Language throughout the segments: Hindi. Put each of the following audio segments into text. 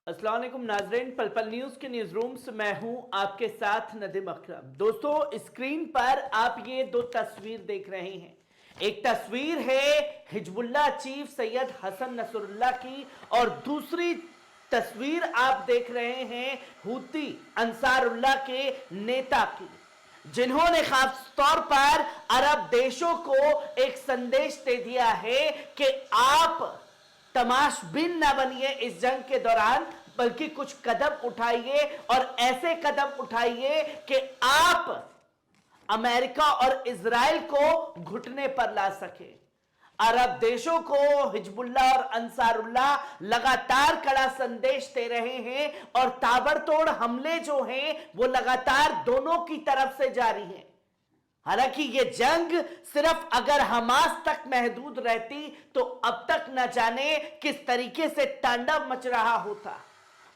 अस्सलाम वालेकुम नाज़रीन, पल पल न्यूज के न्यूज रूम से मैं हूं आपके साथ नदीम अकरम। दोस्तों, स्क्रीन पर आप ये दो तस्वीर देख रहे हैं। एक तस्वीर है Hezbollah chief Sayyed Hassan Nasrallah की और दूसरी तस्वीर आप देख रहे हैं हूती अंसारुल्लाह के नेता की, जिन्होंने खास तौर पर अरब देशों को एक संदेश दे दिया है कि आप तमाशबीन ना बनिए इस जंग के दौरान, बल्कि कुछ कदम उठाइए और ऐसे कदम उठाइए कि आप अमेरिका और इजराइल को घुटने पर ला सके। अरब देशों को हिजबुल्लाह और अंसारुल्लाह लगातार कड़ा संदेश दे रहे हैं और ताबड़तोड़ हमले जो हैं वो लगातार दोनों की तरफ से जारी हैं। हालांकि ये जंग सिर्फ अगर हमास तक महदूद रहती तो अब तक न जाने किस तरीके से तांडव मच रहा होता,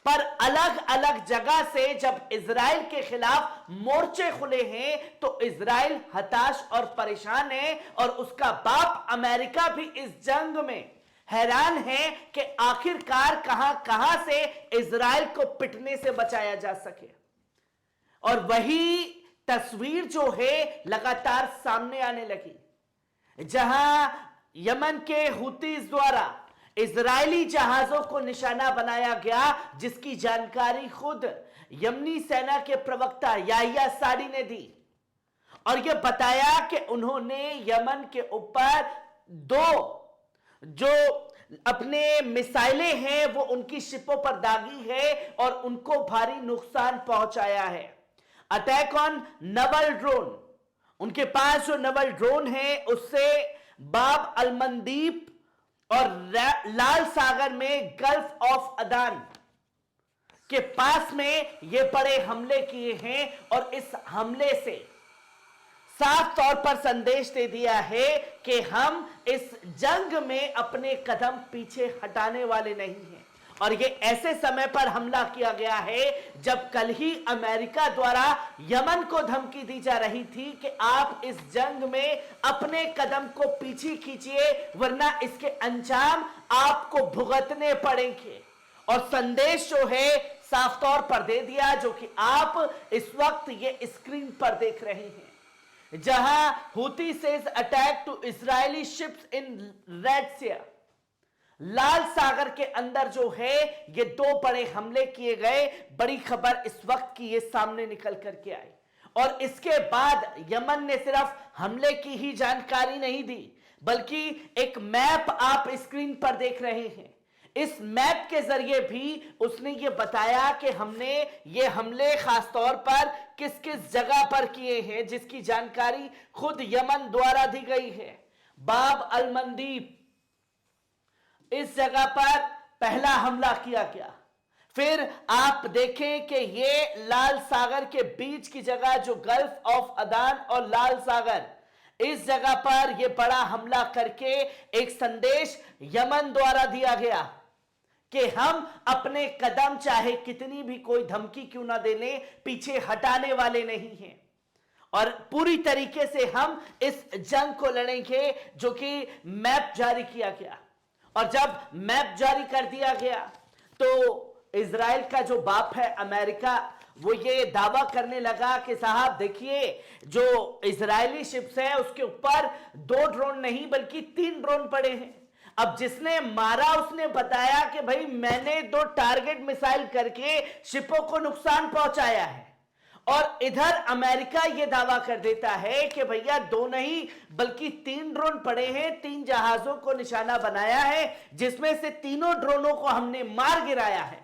पर अलग अलग जगह से जब इजराइल के खिलाफ मोर्चे खुले हैं तो इजराइल हताश और परेशान है और उसका बाप अमेरिका भी इस जंग में हैरान है कि आखिरकार कहां कहां से इजराइल को पिटने से बचाया जा सके। और वही तस्वीर जो है लगातार सामने आने लगी, जहां यमन के हुतीज द्वारा इजरायली जहाजों को निशाना बनाया गया, जिसकी जानकारी खुद यमनी सेना के प्रवक्ता याहिया सारी ने दी और यह बताया कि उन्होंने यमन के ऊपर दो जो अपने मिसाइलें हैं वो उनकी शिपों पर दागी है और उनको भारी नुकसान पहुंचाया है। अटैक ऑन नवल ड्रोन, उनके पास जो नवल ड्रोन है उससे बाब अल मंदीब और लाल सागर में गल्फ ऑफ अदान के पास में ये बड़े हमले किए हैं और इस हमले से साफ तौर पर संदेश दे दिया है कि हम इस जंग में अपने कदम पीछे हटाने वाले नहीं हैं। और ये ऐसे समय पर हमला किया गया है जब कल ही अमेरिका द्वारा यमन को धमकी दी जा रही थी कि आप इस जंग में अपने कदम को पीछे खींचिए वरना इसके अंजाम आपको भुगतने पड़ेंगे। और संदेश जो है साफ तौर पर दे दिया, जो कि आप इस वक्त ये स्क्रीन पर देख रहे हैं, जहां Houthi says attack to Israeli ships in Red Sea, लाल सागर के अंदर जो है ये दो बड़े हमले किए गए। बड़ी खबर इस वक्त की ये सामने निकल करके आई और इसके बाद यमन ने सिर्फ हमले की ही जानकारी नहीं दी, बल्कि एक मैप आप स्क्रीन पर देख रहे हैं। इस मैप के जरिए भी उसने ये बताया कि हमने ये हमले खासतौर पर किस किस जगह पर किए हैं, जिसकी जानकारी खुद यमन द्वारा दी गई है। बाब अल मंदीब, इस जगह पर पहला हमला किया गया। फिर आप देखें कि ये लाल सागर के बीच की जगह जो गल्फ ऑफ अदान और लाल सागर, इस जगह पर यह बड़ा हमला करके एक संदेश यमन द्वारा दिया गया कि हम अपने कदम चाहे कितनी भी कोई धमकी क्यों ना देने पीछे हटाने वाले नहीं हैं और पूरी तरीके से हम इस जंग को लड़ेंगे, जो कि मैप जारी किया गया। और जब मैप जारी कर दिया गया तो इजराइल का जो बाप है अमेरिका, वो ये दावा करने लगा कि साहब देखिए, जो इजरायली शिप्स है उसके ऊपर 2 ड्रोन नहीं बल्कि 3 ड्रोन पड़े हैं। अब जिसने मारा उसने बताया कि भाई मैंने 2 टारगेट मिसाइल करके शिपों को नुकसान पहुंचाया है, और इधर अमेरिका यह दावा कर देता है कि भैया 2 नहीं बल्कि 3 ड्रोन पड़े हैं, 3 जहाजों को निशाना बनाया है, जिसमें से तीनों ड्रोनों को हमने मार गिराया है।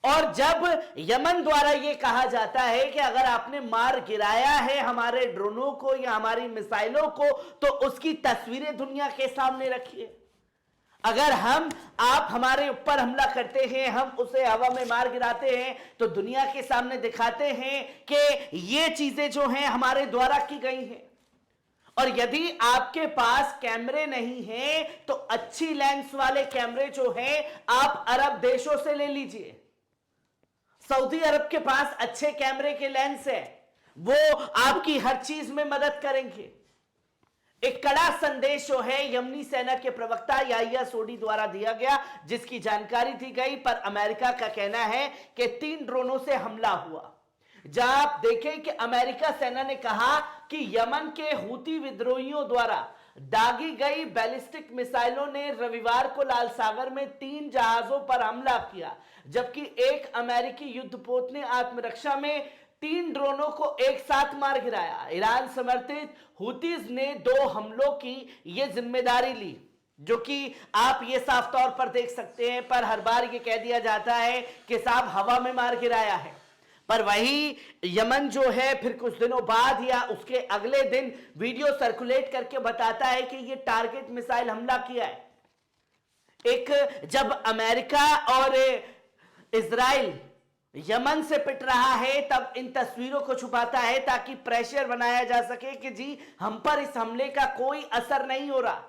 और जब यमन द्वारा यह कहा जाता है कि अगर आपने मार गिराया है हमारे ड्रोनों को या हमारी मिसाइलों को तो उसकी तस्वीरें दुनिया के सामने रखिए। अगर आप हमारे ऊपर हमला करते हैं, हम उसे हवा में मार गिराते हैं, तो दुनिया के सामने दिखाते हैं कि ये चीजें जो हैं हमारे द्वारा की गई हैं। और यदि आपके पास कैमरे नहीं हैं तो अच्छी लेंस वाले कैमरे जो हैं आप अरब देशों से ले लीजिए। सऊदी अरब के पास अच्छे कैमरे के लेंस हैं, वो आपकी हर चीज में मदद करेंगे। एक कड़ा संदेश जो है यमनी सेना के प्रवक्ता याहिया सोडी द्वारा दिया गया, जिसकी जानकारी दी गई। पर अमेरिका का कहना है कि 3 ड्रोनों से हमला हुआ। जहां आप देखें कि अमेरिका सेना ने कहा कि यमन के हूती विद्रोहियों द्वारा दागी गई बैलिस्टिक मिसाइलों ने रविवार को लाल सागर में 3 जहाजों पर हमला किया, जबकि एक अमेरिकी युद्धपोत ने आत्मरक्षा में 3 ड्रोनों को एक साथ मार गिराया। ईरान समर्थित हूतीज ने 2 हमलों की यह जिम्मेदारी ली, जो कि आप ये साफ तौर पर देख सकते हैं। पर हर बार ये कह दिया जाता है कि साहब हवा में मार गिराया है, पर वही यमन जो है फिर कुछ दिनों बाद या उसके अगले दिन वीडियो सर्कुलेट करके बताता है कि ये टारगेट मिसाइल हमला किया है। एक जब अमेरिका और इजराइल यमन से पिट रहा है, तब इन तस्वीरों को छुपाता है ताकि प्रेशर बनाया जा सके कि जी हम पर इस हमले का कोई असर नहीं हो रहा।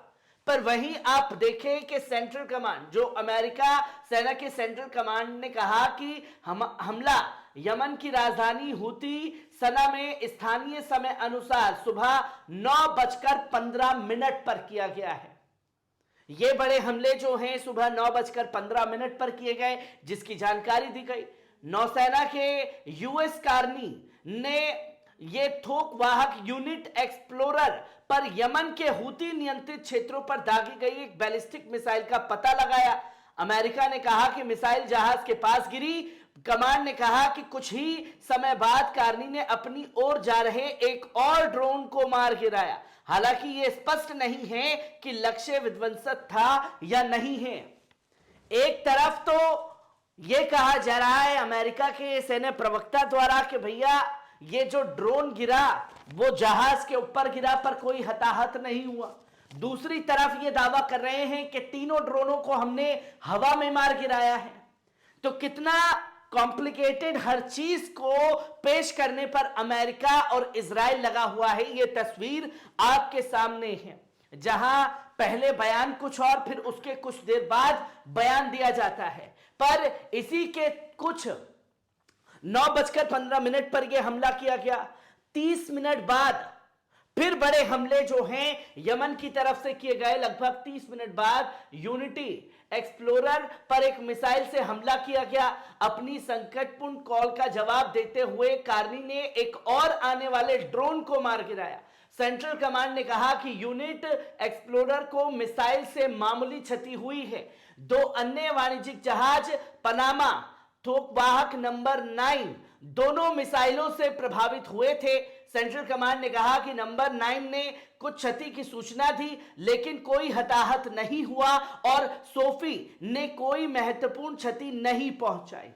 पर वहीं आप देखें कि सेंट्रल कमांड, जो अमेरिका सेना के सेंट्रल कमांड ने कहा कि हमला यमन की राजधानी हूती सना में स्थानीय समय अनुसार सुबह 9:15 पर किया गया है। ये बड़े हमले जो हैं सुबह 9:15 पर किए गए, जिसकी जानकारी दी गई। नौसेना के यूएस कार्नी ने ये थोक वाहक यूनिट एक्सप्लोरर पर यमन के हूती नियंत्रित क्षेत्रों पर दागी गई एक बैलिस्टिक मिसाइल का पता लगाया। अमेरिका ने कहा कि मिसाइल जहाज के पास गिरी। कमांड ने कहा कि कुछ ही समय बाद कार्नी ने अपनी ओर जा रहे एक और ड्रोन को मार गिराया। हालांकि यह स्पष्ट नहीं है कि लक्ष्य विध्वंसक था या नहीं है। एक तरफ तो यह कहा जा रहा है अमेरिका के सेना प्रवक्ता द्वारा कि भैया ये जो ड्रोन गिरा वो जहाज के ऊपर गिरा, पर कोई हताहत नहीं हुआ। दूसरी तरफ ये दावा कर रहे हैं कि तीनों ड्रोनों को हमने हवा में मार गिराया है। तो कितना कॉम्प्लिकेटेड हर चीज को पेश करने पर अमेरिका और इजराइल लगा हुआ है। ये तस्वीर आपके सामने है, जहां पहले बयान कुछ और फिर उसके कुछ देर बाद बयान दिया जाता है। पर इसी के कुछ 9:15 पर यह हमला किया गया। 30 मिनट बाद फिर बड़े हमले जो हैं यमन की तरफ से किए गए। लगभग 30 मिनट बाद यूनिटी एक्सप्लोरर पर एक मिसाइल से हमला किया गया। अपनी संकटपूर्ण कॉल का जवाब देते हुए कार्नी ने एक और आने वाले ड्रोन को मार गिराया। सेंट्रल कमांड ने कहा कि यूनिट एक्सप्लोरर को मिसाइल से मामूली क्षति हुई है। 2 अन्य वाणिज्यिक जहाज पनामा थोकवाहक नंबर 9 दोनों मिसाइलों से प्रभावित हुए थे। सेंट्रल कमांड ने कहा कि नंबर 9 ने कुछ क्षति की सूचना दी, लेकिन कोई हताहत नहीं हुआ और सोफी ने कोई महत्वपूर्ण क्षति नहीं पहुंचाई।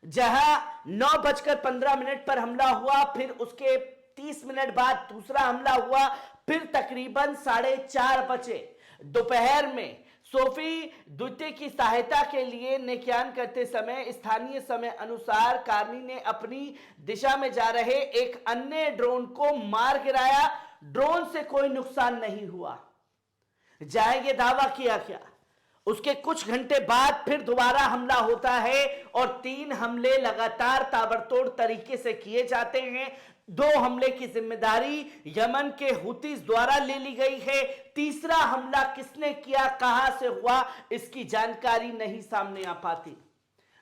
जहां 9:15 पर हमला हुआ, फिर उसके 30 मिनट बाद दूसरा हमला हुआ, फिर तकरीबन 4:30 बजे दोपहर में सोफी द्वितीय की सहायता के लिए निक्यान करते समय स्थानीय समय अनुसार कार्नी ने अपनी दिशा में जा रहे एक अन्य ड्रोन को मार गिराया। ड्रोन से कोई नुकसान नहीं हुआ। जहां यह दावा किया गया, उसके कुछ घंटे बाद फिर दोबारा हमला होता है और 3 हमले लगातार ताबड़तोड़ तरीके से किए जाते हैं। 2 हमले की जिम्मेदारी यमन के हुतीज द्वारा ले ली गई है। तीसरा हमला किसने किया, कहां से हुआ, इसकी जानकारी नहीं सामने आ पाती।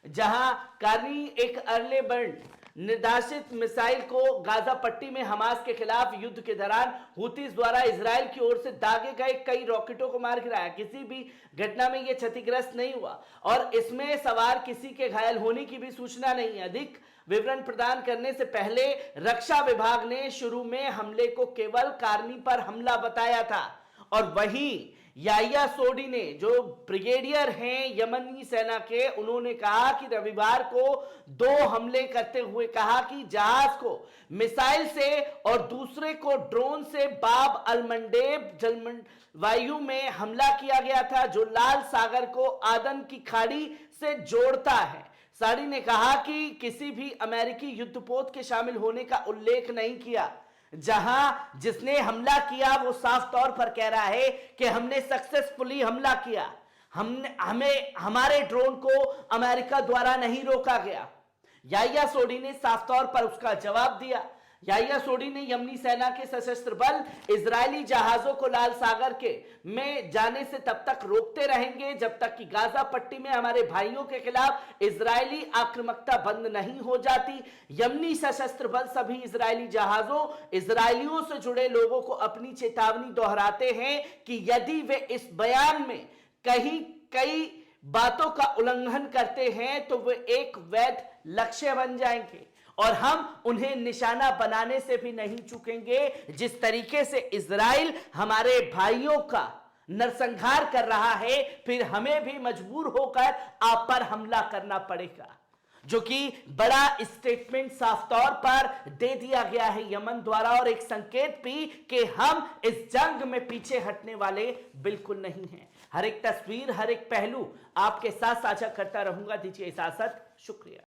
जहां कार्नी एक अर्ले बर्ड निर्देशित मिसाइल को गाजा पट्टी में हमास के खिलाफ युद्ध के दौरान हुतीज द्वारा इजराइल की ओर से दागे गए कई रॉकेटों को मार गिराया। किसी भी घटना में यह क्षतिग्रस्त नहीं हुआ और इसमें सवार किसी के घायल होने की भी सूचना नहीं है। अधिक विवरण प्रदान करने से पहले रक्षा विभाग ने शुरू में हमले को केवल कार्नी पर हमला बताया था और वहीं याहिया सोडी ने, जो ब्रिगेडियर हैं यमनी सेना के, उन्होंने कहा कि रविवार को 2 हमले करते हुए कहा कि जहाज को मिसाइल से और दूसरे को ड्रोन से बाब अल मंडेब जलवायु में हमला किया गया था, जो लाल सागर को आदन की खाड़ी से जोड़ता है। साड़ी ने कहा कि किसी भी अमेरिकी युद्धपोत के शामिल होने का उल्लेख नहीं किया। जहां जिसने हमला किया वो साफ तौर पर कह रहा है कि हमने सक्सेसफुली हमला किया, हमारे ड्रोन को अमेरिका द्वारा नहीं रोका गया। याहिया सोडी ने साफ तौर पर उसका जवाब दिया। याहिया सोडी ने यमनी सेना के सशस्त्र बल इजरायली जहाजों को लाल सागर के में जाने से तब तक रोकते रहेंगे जब तक कि गाजा पट्टी में हमारे भाइयों के खिलाफ इजरायली आक्रामकता बंद नहीं हो जाती। यमनी सशस्त्र बल सभी इजरायली जहाजों, इजरायलियों से जुड़े लोगों को अपनी चेतावनी दोहराते हैं कि यदि वे इस बयान में कहीं कई बातों का उल्लंघन करते हैं तो वे एक वैध लक्ष्य बन जाएंगे और हम उन्हें निशाना बनाने से भी नहीं चूकेंगे। जिस तरीके से इजराइल हमारे भाइयों का नरसंहार कर रहा है, फिर हमें भी मजबूर होकर आप पर हमला करना पड़ेगा, जो कि बड़ा स्टेटमेंट साफ तौर पर दे दिया गया है यमन द्वारा और एक संकेत भी कि हम इस जंग में पीछे हटने वाले बिल्कुल नहीं हैं। हर एक तस्वीर, हर एक पहलू आपके साथ साझा करता रहूंगा। दीजिए इजाजत, शुक्रिया।